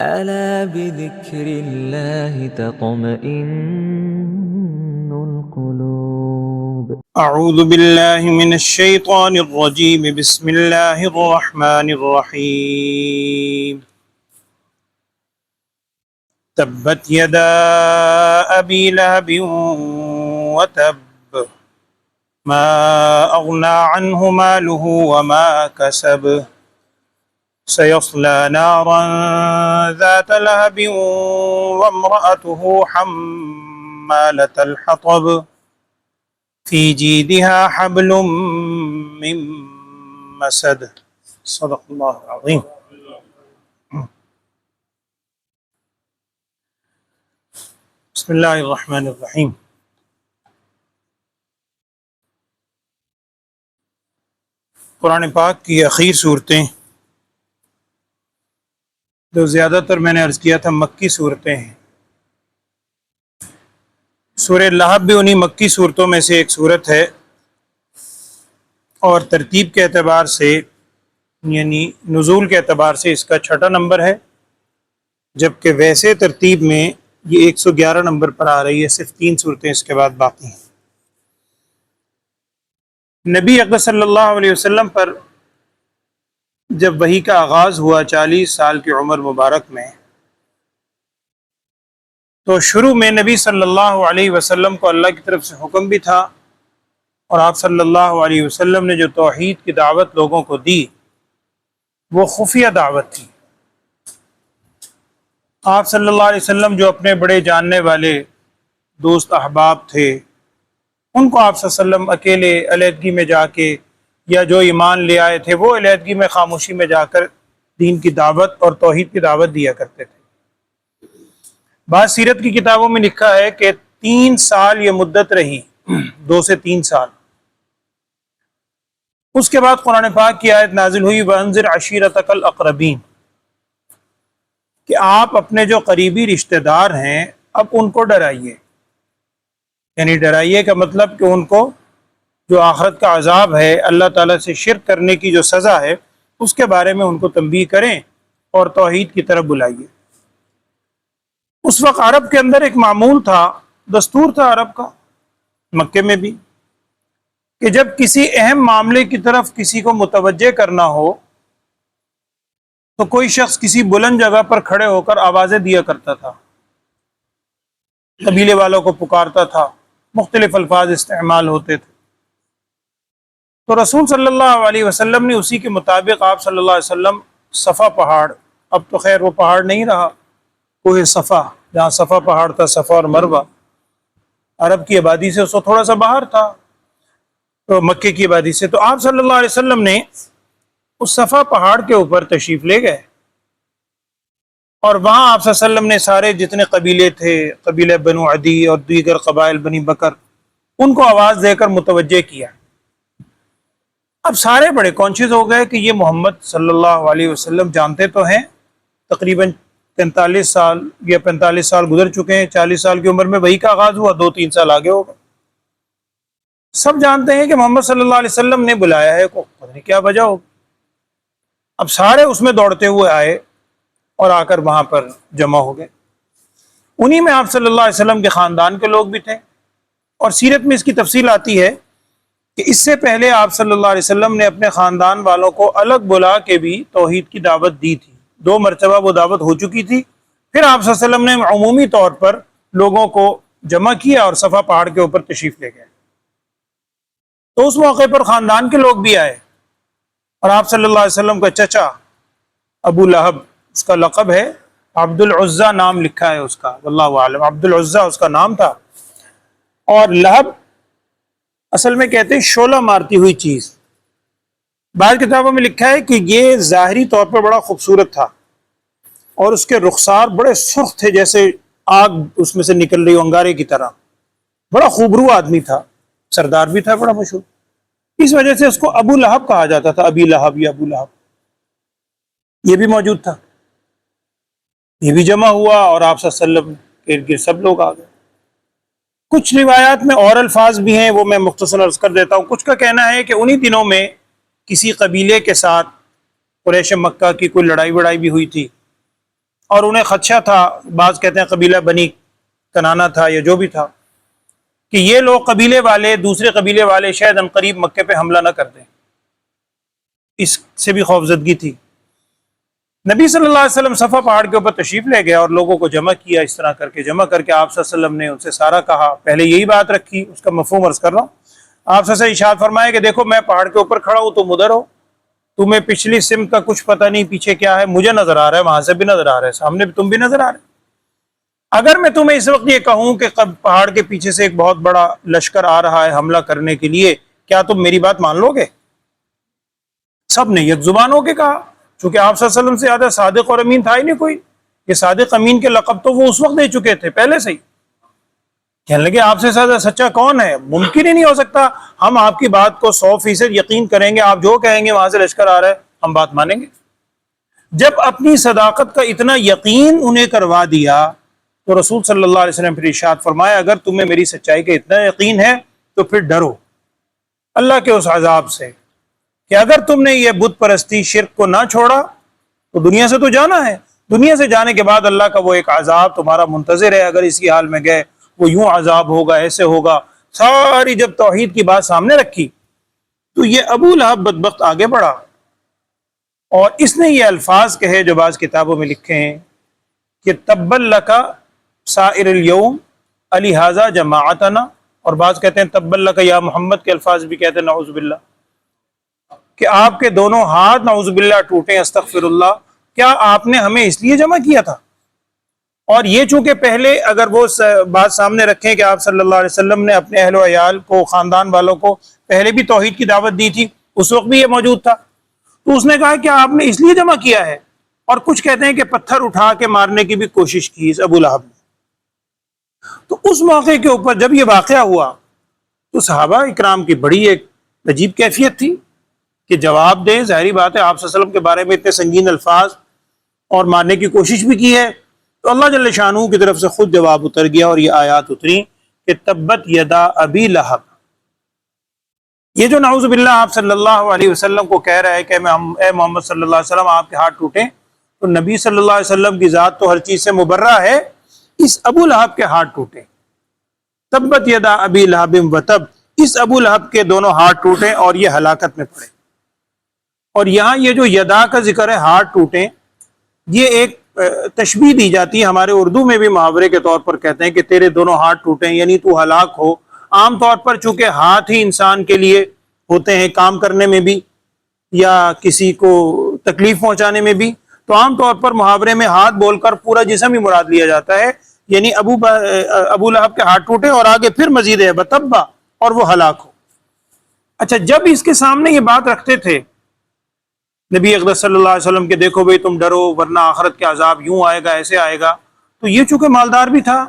ألا بذكر الله تطمئن القلوب. أعوذ بالله من الشيطان الرجيم. بسم الله الرحمن الرحيم. تبت يدا أبي لهب وتب ما أغنى عنه ماله وما كسب سيصلى نارا ذات لهب وامرأته حمالة الحطب في جيدها حبل من مسد. صدق اللہ العظیم. بسم اللہ الرحمن الرحیم. قرآن پاک کی اخیر صورتیں جو زیادہ تر میں نے عرض کیا تھا مکی صورتیں ہیں. سورہ لہب بھی انہی مکی صورتوں میں سے ایک صورت ہے، اور ترتیب کے اعتبار سے یعنی نزول کے اعتبار سے اس کا 6 نمبر ہے، جبکہ ویسے ترتیب میں یہ 111 نمبر پر آ رہی ہے. صرف 3 صورتیں اس کے بعد باقی ہیں. نبی اکرم صلی اللہ علیہ وسلم پر جب وحی کا آغاز ہوا 40 سال کی عمر مبارک میں، تو شروع میں نبی صلی اللہ علیہ وسلم کو اللہ کی طرف سے حکم بھی تھا، اور آپ صلی اللہ علیہ وسلم نے جو توحید کی دعوت لوگوں کو دی وہ خفیہ دعوت تھی. آپ صلی اللہ علیہ وسلم جو اپنے بڑے جاننے والے دوست احباب تھے، ان کو آپ صلی اللہ علیہ وسلم اکیلے علیحدگی میں جا کے، یا جو ایمان لے آئے تھے وہ علیحدگی میں خاموشی میں جا کر دین کی دعوت اور توحید کی دعوت دیا کرتے تھے. بعض سیرت کی کتابوں میں لکھا ہے کہ 3 سال یہ مدت رہی، 2 سے 3 سال. اس کے بعد قرآن پاک کی آیت نازل ہوئی وَأَنذِرْ عَشِيرَتَكَ الْأَقْرَبِينَ، کہ آپ اپنے جو قریبی رشتہ دار ہیں اب ان کو ڈرائیے. یعنی ڈرائیے کا مطلب کہ ان کو جو آخرت کا عذاب ہے، اللہ تعالیٰ سے شرک کرنے کی جو سزا ہے، اس کے بارے میں ان کو تنبیہ کریں اور توحید کی طرف بلائیے. اس وقت عرب کے اندر ایک معمول تھا، دستور تھا عرب کا، مکے میں بھی، کہ جب کسی اہم معاملے کی طرف کسی کو متوجہ کرنا ہو تو کوئی شخص کسی بلند جگہ پر کھڑے ہو کر آوازیں دیا کرتا تھا، قبیلے والوں کو پکارتا تھا، مختلف الفاظ استعمال ہوتے تھے. تو رسول صلی اللہ علیہ وسلم نے اسی کے مطابق آپ صلی اللہ علیہ وسلم صفا پہاڑ، اب تو خیر وہ پہاڑ نہیں رہا، کوہ صفا، جہاں صفا پہاڑ تھا، صفا اور مروہ عرب کی آبادی سے اس کو تھوڑا سا باہر تھا، تو مکے کی آبادی سے، تو آپ صلی اللہ علیہ وسلم نے اس صفا پہاڑ کے اوپر تشریف لے گئے، اور وہاں آپ صلی اللہ علیہ وسلم نے سارے جتنے قبیلے تھے، قبیلہ بنو عدی اور دیگر قبائل بنی بکر، ان کو آواز دے کر متوجہ کیا. اب سارے بڑے کانشیس ہو گئے کہ یہ محمد صلی اللہ علیہ وسلم جانتے تو ہیں، تقریباً 43 سال یا 45 سال گزر چکے ہیں، 40 سال کی عمر میں وحی کا آغاز ہوا، 2-3 سال آگے ہوگا. سب جانتے ہیں کہ محمد صلی اللہ علیہ وسلم نے بلایا ہے، کو پتہ نہیں کیا وجہ ہوگی. اب سارے اس میں دوڑتے ہوئے آئے اور آ کر وہاں پر جمع ہو گئے. انہی میں آپ صلی اللہ علیہ وسلم کے خاندان کے لوگ بھی تھے، اور سیرت میں اس کی تفصیل آتی ہے کہ اس سے پہلے آپ صلی اللہ علیہ وسلم نے اپنے خاندان والوں کو الگ بلا کے بھی توحید کی دعوت دی تھی. 2 مرتبہ وہ دعوت ہو چکی تھی. پھر آپ صلی اللہ علیہ وسلم نے عمومی طور پر لوگوں کو جمع کیا اور صفا پہاڑ کے اوپر تشریف لے گئے. تو اس موقع پر خاندان کے لوگ بھی آئے، اور آپ صلی اللہ علیہ وسلم کا چچا ابو لہب، اس کا لقب ہے عبد العزیٰ، نام لکھا ہے اس کا، واللہ اعلم، عبد العزیٰ اس کا نام تھا. اور لہب اصل میں کہتے ہیں شعلہ مارتی ہوئی چیز. بعض کتابوں میں لکھا ہے کہ یہ ظاہری طور پر بڑا خوبصورت تھا، اور اس کے رخسار بڑے سرخ تھے، جیسے آگ اس میں سے نکل رہی انگارے کی طرح. بڑا خوبرو آدمی تھا، سردار بھی تھا بڑا مشہور. اس وجہ سے اس کو ابو لہب کہا جاتا تھا، ابی لہب یا ابو لہب. یہ بھی موجود تھا، یہ بھی جمع ہوا، اور آپ صلی اللہ علیہ وسلم کے ارد گرد سب لوگ آ گئے. کچھ روایات میں اور الفاظ بھی ہیں، وہ میں مختصر عرض کر دیتا ہوں. کچھ کا کہنا ہے کہ انہی دنوں میں کسی قبیلے کے ساتھ قریش مکہ کی کوئی لڑائی وڑائی بھی ہوئی تھی، اور انہیں خدشہ تھا، بعض کہتے ہیں قبیلہ بنی کنانہ تھا یا جو بھی تھا، کہ یہ لوگ قبیلے والے دوسرے قبیلے والے شاید عنقریب مکے پہ حملہ نہ کر دیں، اس سے بھی خوفزدگی تھی۔ نبی صلی اللہ علیہ وسلم صفا پہاڑ کے اوپر تشریف لے گئے اور لوگوں کو جمع کیا، اس طرح کر کے جمع کر کے آپ صلی اللہ علیہ وسلم نے ان سے سارا کہا، پہلے یہی بات رکھی، اس کا مفہوم عرض کر رہا ہوں۔ آپ صلی اللہ علیہ وسلم ارشاد فرمایا کہ دیکھو میں پہاڑ کے اوپر کھڑا ہوں، تم ادھر ہو، تمہیں پچھلی سمت کا کچھ پتہ نہیں پیچھے کیا ہے، مجھے نظر آ رہا ہے، وہاں سے بھی نظر آ رہا ہے، سامنے بھی تم بھی نظر آ رہے۔ اگر میں تمہیں اس وقت یہ کہوں کہ پہاڑ کے پیچھے سے ایک بہت بڑا لشکر آ رہا ہے حملہ کرنے کے لیے، کیا تم میری بات مان لو گے؟ سب نے یک زبان ہو کے کہا، چونکہ آپ صلی اللہ علیہ وسلم سے زیادہ صادق اور امین تھا ہی نہیں کوئی، یہ صادق امین کے لقب تو وہ اس وقت دے چکے تھے پہلے سے ہی۔ کہنے لگے آپ سے زیادہ سچا کون ہے؟ ممکن ہی نہیں ہو سکتا، ہم آپ کی بات کو 100% یقین کریں گے، آپ جو کہیں گے وہاں سے لشکر آ رہا ہے ہم بات مانیں گے۔ جب اپنی صداقت کا اتنا یقین انہیں کروا دیا تو رسول صلی اللہ علیہ وسلم پھر ارشاد فرمایا اگر تمہیں میری سچائی کا اتنا یقین ہے تو پھر ڈرو اللہ کے اس عذاب سے کہ اگر تم نے یہ بت پرستی شرک کو نہ چھوڑا تو دنیا سے تو جانا ہے، دنیا سے جانے کے بعد اللہ کا وہ ایک عذاب تمہارا منتظر ہے، اگر اسی حال میں گئے وہ یوں عذاب ہوگا، ایسے ہوگا۔ ساری جب توحید کی بات سامنے رکھی تو یہ ابو لہب بدبخت آگے بڑھا اور اس نے یہ الفاظ کہے جو بعض کتابوں میں لکھے ہیں کہ تبا لک سائر الیوم الہذا جماعتنا، اور بعض کہتے ہیں تبا لک یا محمد کے الفاظ بھی کہتے ہیں نعوذ باللہ، کہ آپ کے دونوں ہاتھ نعوذ باللہ ٹوٹے، استغفر اللہ، کیا آپ نے ہمیں اس لیے جمع کیا تھا؟ اور یہ چونکہ پہلے اگر وہ بات سامنے رکھیں کہ آپ صلی اللہ علیہ وسلم نے اپنے اہل و عیال کو، خاندان والوں کو پہلے بھی توحید کی دعوت دی تھی، اس وقت بھی یہ موجود تھا، تو اس نے کہا کہ آپ نے اس لیے جمع کیا ہے، اور کچھ کہتے ہیں کہ پتھر اٹھا کے مارنے کی بھی کوشش کی اس ابو لہب نے۔ تو اس موقع کے اوپر جب یہ واقعہ ہوا تو صحابہ اکرام کی بڑی ایک عجیب کیفیت تھی کہ جواب دیں، ظاہری بات ہے آپ صلی اللہ علیہ وسلم کے بارے میں اتنے سنگین الفاظ اور مارنے کی کوشش بھی کی ہے، تو اللہ جل شانہ کی طرف سے خود جواب اتر گیا اور یہ آیات اتری کہ تبت یدا ابی لہب۔ یہ جو نعوذ باللہ آپ صلی اللہ علیہ وسلم کو کہہ رہا ہے کہ اے محمد صلی اللہ علیہ وسلم آپ کے ہاتھ ٹوٹیں، تو نبی صلی اللہ علیہ وسلم کی ذات تو ہر چیز سے مبرہ ہے، اس ابو لہب کے ہاتھ ٹوٹے، تبت یدا ابی لہب وتب، اس ابو لہب کے دونوں ہاتھ ٹوٹے اور یہ ہلاکت میں پڑے۔ اور یہاں یہ جو یدا کا ذکر ہے ہاتھ ٹوٹیں، یہ ایک تشبیہ دی جاتی ہے، ہمارے اردو میں بھی محاورے کے طور پر کہتے ہیں کہ تیرے دونوں ہاتھ ٹوٹیں، یعنی تو ہلاک ہو۔ عام طور پر چونکہ ہاتھ ہی انسان کے لیے ہوتے ہیں کام کرنے میں بھی یا کسی کو تکلیف پہنچانے میں بھی، تو عام طور پر محاورے میں ہاتھ بول کر پورا جسم ہی مراد لیا جاتا ہے، یعنی ابو لہب کے ہاتھ ٹوٹے اور آگے پھر مزید ہے بتبا، اور وہ ہلاک ہو۔ اچھا، جب اس کے سامنے یہ بات رکھتے تھے نبی اقدس صلی اللہ علیہ وسلم کہ دیکھو بھئی تم ڈرو ورنہ آخرت کے عذاب یوں آئے گا ایسے آئے گا، تو یہ چونکہ مالدار بھی تھا،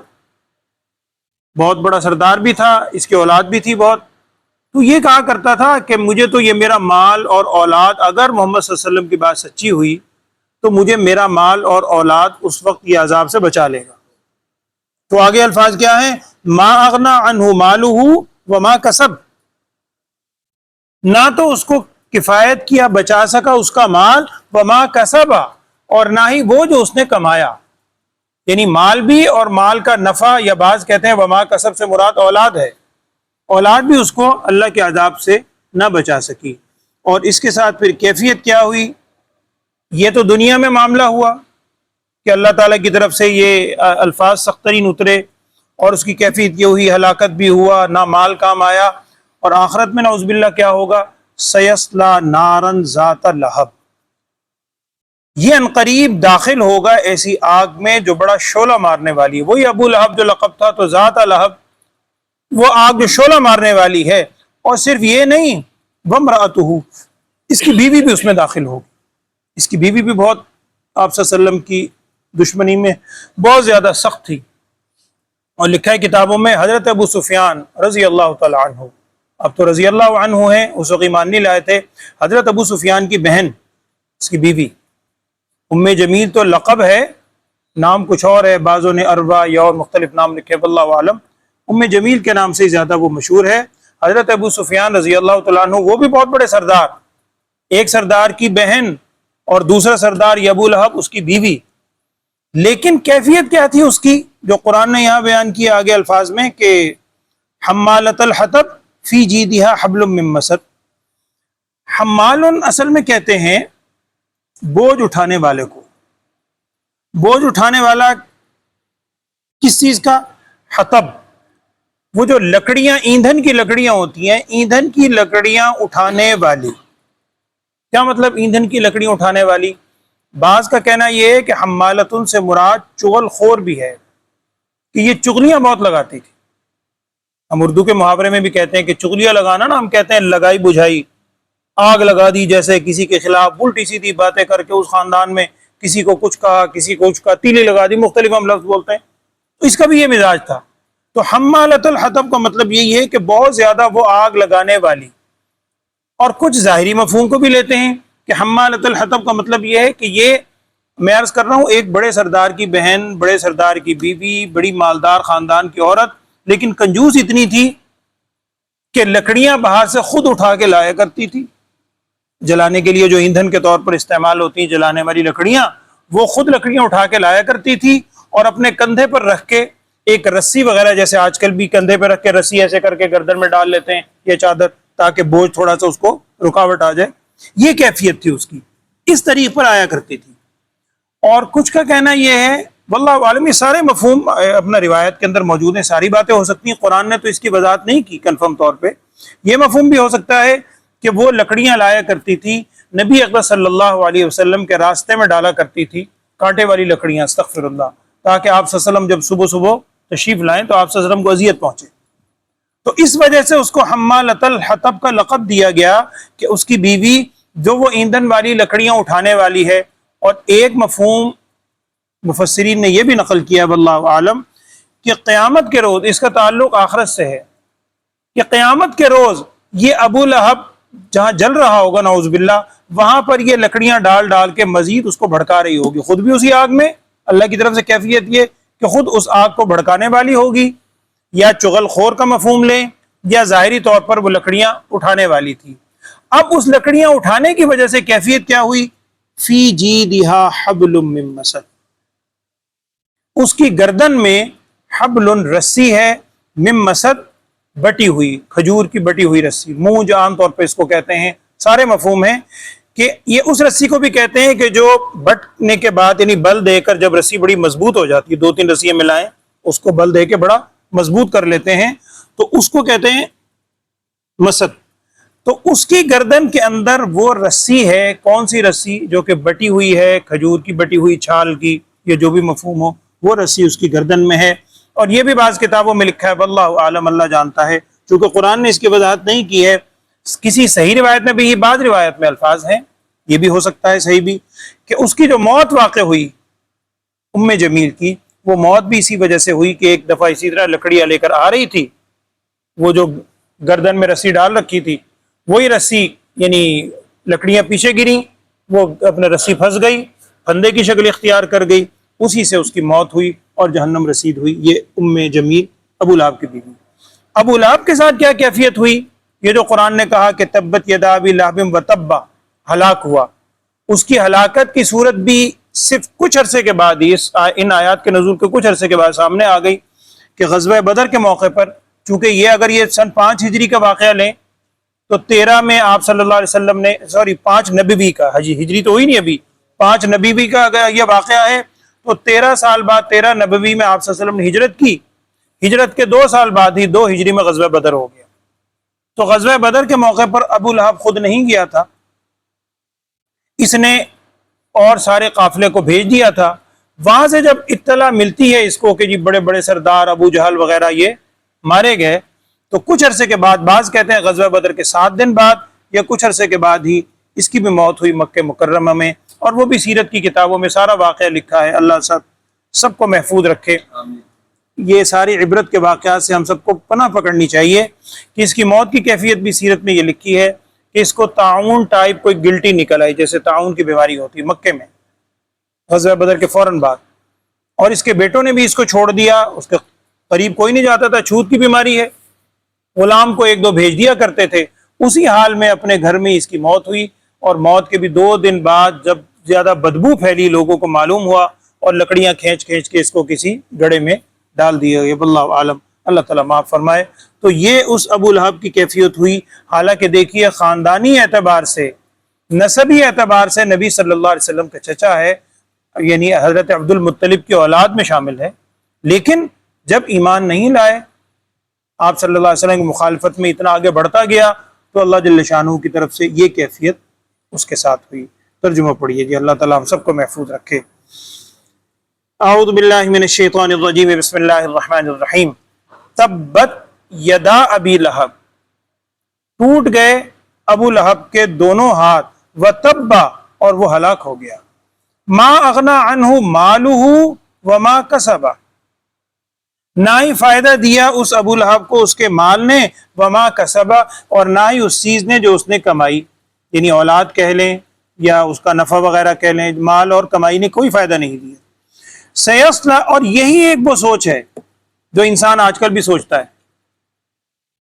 بہت بڑا سردار بھی تھا، اس کی اولاد بھی تھی بہت، تو یہ کہا کرتا تھا کہ مجھے تو یہ میرا مال اور اولاد، اگر محمد صلی اللہ علیہ وسلم کی بات سچی ہوئی تو مجھے میرا مال اور اولاد اس وقت یہ عذاب سے بچا لے گا۔ تو آگے الفاظ کیا ہیں؟ ما اغنا عنہ مالہ وما کسب، نہ تو اس کو کفایت کیا بچا سکا اس کا مال، وما کسبا، اور نہ ہی وہ جو اس نے کمایا، یعنی مال بھی اور مال کا نفع، یا بعض کہتے ہیں وما کسب سے مراد اولاد ہے، اولاد بھی اس کو اللہ کے عذاب سے نہ بچا سکی۔ اور اس کے ساتھ پھر کیفیت کیا ہوئی؟ یہ تو دنیا میں معاملہ ہوا کہ اللہ تعالیٰ کی طرف سے یہ الفاظ سخت ترین اترے، اور اس کی کیفیت یہ ہوئی ہلاکت بھی ہوا، نہ مال کام آیا، اور آخرت میں نعوذ باللہ کیا ہوگا؟ سیصلی نارن ذات لہب، یہ عنقریب داخل ہوگا ایسی آگ میں جو بڑا شعلہ مارنے والی ہے۔ وہی ابو لہب جو لقب تھا، تو ذات لہب وہ آگ جو شعلہ مارنے والی ہے، اور صرف یہ نہیں، وامرأتہ، اس کی بیوی بھی اس میں داخل ہوگی، اس کی بیوی بھی بہت آپ صلی اللہ علیہ وسلم کی دشمنی میں بہت زیادہ سخت تھی، اور لکھا ہے کتابوں میں حضرت ابو سفیان رضی اللہ تعالی عنہ، اب تو رضی اللہ عنہ ہیں، اس وقت ایمان نہیں لائے تھے، حضرت ابو سفیان کی بہن، اس کی بیوی ام جمیل تو لقب ہے، نام کچھ اور ہے، بعضوں نے اروا یا اور مختلف نام لکھے، واللہ عالم، ام جمیل کے نام سے زیادہ وہ مشہور ہے۔ حضرت ابو سفیان رضی اللہ تعالیٰ عنہ وہ بھی بہت بڑے سردار، ایک سردار کی بہن اور دوسرا سردار ابو لہب اس کی بیوی، لیکن کیفیت کیا تھی اس کی جو قرآن نے یہاں بیان کیا آگے الفاظ میں کہ حمالۃ الحطب فی جیدہا حبل من مسد. حمال اصل میں کہتے ہیں بوجھ اٹھانے والے کو. بوجھ اٹھانے والا کس چیز کا؟ حطب. وہ جو لکڑیاں ایندھن کی لکڑیاں ہوتی ہیں، ایندھن کی لکڑیاں اٹھانے والی. کیا مطلب ایندھن کی لکڑیاں اٹھانے والی؟ بعض کا کہنا یہ ہے کہ حمالتن سے مراد چغل خور بھی ہے، کہ یہ چغلیاں بہت لگاتی تھی. ہم اردو کے محاورے میں بھی کہتے ہیں کہ چغلیاں لگانا نا، ہم کہتے ہیں لگائی بجھائی، آگ لگا دی، جیسے کسی کے خلاف الٹی سیدھی باتیں کر کے اس خاندان میں کسی کو کچھ کہا، کسی کو کچھ کہا، تیلی لگا دی، مختلف ہم لفظ بولتے ہیں. تو اس کا بھی یہ مزاج تھا. تو حمالۃ الحطب کا مطلب یہی ہے کہ بہت زیادہ وہ آگ لگانے والی. اور کچھ ظاہری مفہوم کو بھی لیتے ہیں کہ حمالۃ الحطب کا مطلب یہ ہے کہ یہ، میں عرض کر رہا ہوں، ایک بڑے سردار کی بہن، بڑے سردار کی بیوی، بڑی مالدار خاندان کی عورت، لیکن کنجوس اتنی تھی کہ لکڑیاں باہر سے خود اٹھا کے لایا کرتی تھی جلانے کے لیے. جو ایندھن کے طور پر استعمال ہوتی ہیں جلانے والی لکڑیاں، وہ خود لکڑیاں اٹھا کے لایا کرتی تھی اور اپنے کندھے پر رکھ کے ایک رسی وغیرہ، جیسے آج کل بھی کندھے پہ رکھ کے رسی ایسے کر کے گردن میں ڈال لیتے ہیں یہ چادر، تاکہ بوجھ تھوڑا سا اس کو رکاوٹ آ جائے. یہ کیفیت تھی اس کی، اس طریق پر آیا کرتی تھی. اور کچھ کا کہنا یہ ہے، واللہ عالم، یہ سارے مفہوم اپنا روایت کے اندر موجود ہیں، ساری باتیں ہو سکتی ہیں، قرآن نے تو اس کی وضاحت نہیں کی کنفرم طور پہ. یہ مفہوم بھی ہو سکتا ہے کہ وہ لکڑیاں لایا کرتی تھی، نبی اکرم صلی اللہ علیہ وسلم کے راستے میں ڈالا کرتی تھی کانٹے والی لکڑیاں، استغفر اللہ، تاکہ آپ صلی اللہ علیہ وسلم جب صبح صبح تشریف لائیں تو آپ صلی اللہ علیہ وسلم کو اذیت پہنچے. تو اس وجہ سے اس کو حمالۃ الحطب کا لقب دیا گیا کہ اس کی بیوی جو وہ ایندھن والی لکڑیاں اٹھانے والی ہے. اور ایک مفہوم مفسرین نے یہ بھی نقل کیا واللہ عالم کہ قیامت کے روز، اس کا تعلق آخرت سے ہے، کہ قیامت کے روز یہ ابو لہب جہاں جل رہا ہوگا نعوذ باللہ، وہاں پر یہ لکڑیاں ڈال ڈال کے مزید اس کو بھڑکا رہی ہوگی، خود بھی اسی آگ میں. اللہ کی طرف سے کیفیت یہ کہ خود اس آگ کو بھڑکانے والی ہوگی. یا چغل خور کا مفہوم لیں، یا ظاہری طور پر وہ لکڑیاں اٹھانے والی تھی. اب اس لکڑیاں اٹھانے کی وجہ سے کیفیت کیا ہوئی؟ فی جیدہا حبل من مسد. اس کی گردن میں حبل، رسی ہے، من مسد، بٹی ہوئی، کھجور کی بٹی ہوئی رسی. مونج عام طور پہ اس کو کہتے ہیں. سارے مفہوم ہیں کہ یہ اس رسی کو بھی کہتے ہیں کہ جو بٹنے کے بعد، یعنی بل دے کر جب رسی بڑی مضبوط ہو جاتی ہے، 2-3 رسیاں ملائیں اس کو بل دے کے بڑا مضبوط کر لیتے ہیں، تو اس کو کہتے ہیں مسد. تو اس کی گردن کے اندر وہ رسی ہے. کون سی رسی؟ جو کہ بٹی ہوئی ہے، کھجور کی بٹی ہوئی چھال کی، یا جو بھی مفہوم ہو، وہ رسی اس کی گردن میں ہے. اور یہ بھی بعض کتابوں میں لکھا ہے، واللہ عالم، اللہ جانتا ہے، چونکہ قرآن نے اس کی وضاحت نہیں کی ہے. کسی صحیح روایت میں بھی، بعض روایت میں الفاظ ہیں، یہ بھی ہو سکتا ہے صحیح بھی، کہ اس کی جو موت واقع ہوئی ام جمیل کی، وہ موت بھی اسی وجہ سے ہوئی کہ ایک دفعہ اسی طرح لکڑیاں لے کر آ رہی تھی، وہ جو گردن میں رسی ڈال رکھی تھی، وہی رسی، یعنی لکڑیاں پیچھے گریں، وہ اپنے رسی پھنس گئی، پھندے کی شکل اختیار کر گئی، اسی سے اس کی موت ہوئی اور جہنم رسید ہوئی. یہ ام جمیل ابو لہب کی بیوی. ابو لہب کے ساتھ کیا کیفیت ہوئی؟ یہ جو قرآن نے کہا کہ تبت یدا ابی لہب وتب، ہلاک ہوا، اس کی ہلاکت کی صورت بھی صرف کچھ عرصے کے بعد ہی، ان آیات کے نزول کے کچھ عرصے کے بعد سامنے آ گئی کہ غزوہ بدر کے موقع پر، چونکہ یہ اگر یہ سن 5 ہجری کا واقعہ لیں تو 13 میں آپ صلی اللہ علیہ وسلم نے، 5 نبوی کا، ہجری تو ہوئی نہیں ابھی، 5 نبوی کا اگر یہ واقعہ ہے تو 13 سال بعد، 13 نبوی میں آپ صلی اللہ علیہ وسلم نے ہجرت کی. ہجرت کے 2 سال بعد ہی 2 ہجری میں غزوہ بدر ہو گیا. تو غزوہ بدر کے موقع پر ابو لہب خود نہیں گیا تھا، اس نے اور سارے قافلے کو بھیج دیا تھا. وہاں سے جب اطلاع ملتی ہے اس کو کہ جی بڑے بڑے سردار ابو جہل وغیرہ یہ مارے گئے، تو کچھ عرصے کے بعد، بعض کہتے ہیں غزوہ بدر کے 7 دن بعد یا کچھ عرصے کے بعد ہی اس کی بھی موت ہوئی مکہ مکرمہ میں. اور وہ بھی سیرت کی کتابوں میں سارا واقعہ لکھا ہے. اللہ سب کو محفوظ رکھے. یہ ساری عبرت کے واقعات سے ہم سب کو پناہ پکڑنی چاہیے کہ اس کی موت کی کیفیت بھی سیرت میں یہ لکھی ہے کہ اس کو طاعون ٹائپ کوئی گلٹی نکل آئی، جیسے طاعون کی بیماری ہوتی ہے مکے میں غزوہ بدر کے فوراً بعد. اور اس کے بیٹوں نے بھی اس کو چھوڑ دیا، اس کے قریب کوئی نہیں جاتا تھا، چھوت کی بیماری ہے، غلام کو 1-2 بھیج دیا کرتے تھے. اسی حال میں اپنے گھر میں اس کی موت ہوئی. اور موت کے بھی 2 دن بعد جب زیادہ بدبو پھیلی، لوگوں کو معلوم ہوا، اور لکڑیاں کھینچ کھینچ کے اس کو کسی گڑھے میں ڈال دیا گیا۔ واللہ عالم، اللہ تعالیٰ معاف فرمائے۔ تو یہ اس ابو لہب کی کیفیت ہوئی، حالانکہ دیکھیے خاندانی اعتبار سے، نسبی اعتبار سے نبی صلی اللہ علیہ وسلم کا چچا ہے، یعنی حضرت عبد المطلب کی اولاد میں شامل ہے، لیکن جب ایمان نہیں لائے، آپ صلی اللہ علیہ وسلم کی مخالفت میں اتنا آگے بڑھتا گیا، تو اللہ جل شانہ کی طرف سے یہ کیفیت اس کے ساتھ ہوئی۔ ترجمہ پڑھیے جی، اللہ تعالیٰ ہم سب کو محفوظ رکھے۔ اعوذ باللہ من الشیطان الرجیم، بسم اللہ الرحمن الرحیم۔ تبت یدا ابی لہب، ٹوٹ گئے ابو لہب کے دونوں ہاتھ، وتبا، اور وہ ہلاک ہو گیا، ما اغنا عنہ مالہ وما کسب، نہ ہی فائدہ دیا اس ابو لہب کو اس کے مال نے، وما کسب، اور نہ ہی اس چیز نے جو اس نے کمائی، یعنی اولاد کہہ لیں یا اس کا نفع وغیرہ کہہ لیں، مال اور کمائی نے کوئی فائدہ نہیں دیا۔ سیصلی، اور یہی ایک وہ سوچ ہے جو انسان آج کل بھی سوچتا ہے،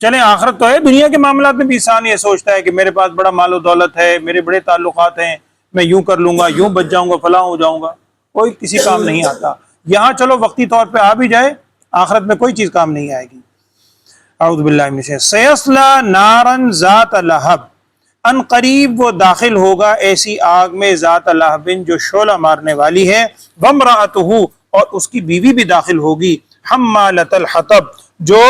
چلیں آخرت تو ہے، دنیا کے معاملات میں بھی انسان یہ سوچتا ہے کہ میرے پاس بڑا مال و دولت ہے، میرے بڑے تعلقات ہیں، میں یوں کر لوں گا، یوں بچ جاؤں گا، فلاں ہو جاؤں گا، کوئی کسی کام نہیں آتا۔ یہاں چلو وقتی طور پہ آ بھی جائے، آخرت میں کوئی چیز کام نہیں آئے گی۔ اعوذ باللہ من الشیطان۔ سیصلی نارا ذات لہب، ان قریب وہ داخل ہوگا ایسی آگ میں، ذات لہب جو شعلہ مارنے والی ہے، وامرأتہ، اور اس کی بیوی بھی داخل ہوگی، حمالۃ الحطب، جو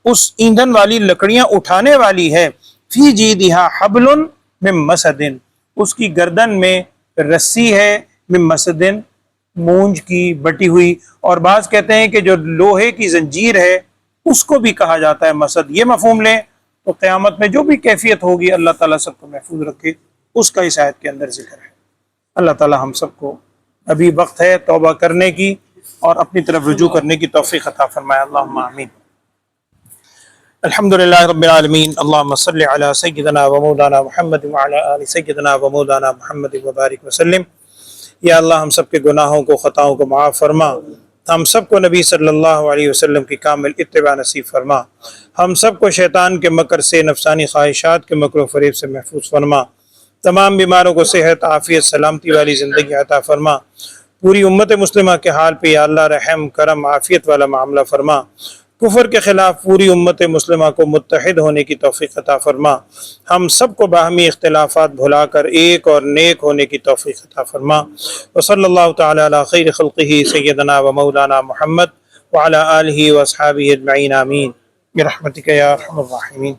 اس ایندھن والی لکڑیاں اٹھانے والی ہے، فی جیدہا حبل من مسد، اس کی گردن میں رسی ہے، من مسد، مونج کی بٹی ہوئی، اور بعض کہتے ہیں کہ جو لوہے کی زنجیر ہے اس کو بھی کہا جاتا ہے مسد۔ یہ مفہوم لیں تو قیامت میں جو بھی کیفیت ہوگی، اللہ تعالیٰ سب کو محفوظ رکھے، اس کا اس آیت کے اندر ذکر ہے۔ اللہ تعالیٰ ہم سب کو، ابھی وقت ہے توبہ کرنے کی اور اپنی طرف رجوع کرنے کی توفیق عطا فرمائے، اللہم آمین۔ الحمدللہ رب العالمین، اللہم صلی علی سیدنا و مولانا محمد وعلی آل سیدنا و مولانا محمد وبارک وسلم۔ یا اللہ ہم سب کے گناہوں کو، خطاؤں کو معاف فرما، ہم سب کو نبی صلی اللہ علیہ وسلم کی کامل اتباع نصیب فرما، ہم سب کو شیطان کے مکر سے، نفسانی خواہشات کے مکر و فریب سے محفوظ فرما، تمام بیماروں کو صحت، عافیت، سلامتی والی زندگی عطا فرما، پوری امت مسلمہ کے حال پہ یا اللہ رحم، کرم، عافیت والا معاملہ فرما، کفر کے خلاف پوری امت مسلمہ کو متحد ہونے کی توفیق عطا فرما، ہم سب کو باہمی اختلافات بھلا کر ایک اور نیک ہونے کی توفیق عطا فرما۔ وصلی اللہ تعالی علی خیر خلقہ سیدنا و مولانا محمد وعلی آلہ واصحابہ اجمعین، آمین برحمتک یا ارحم الراحمین۔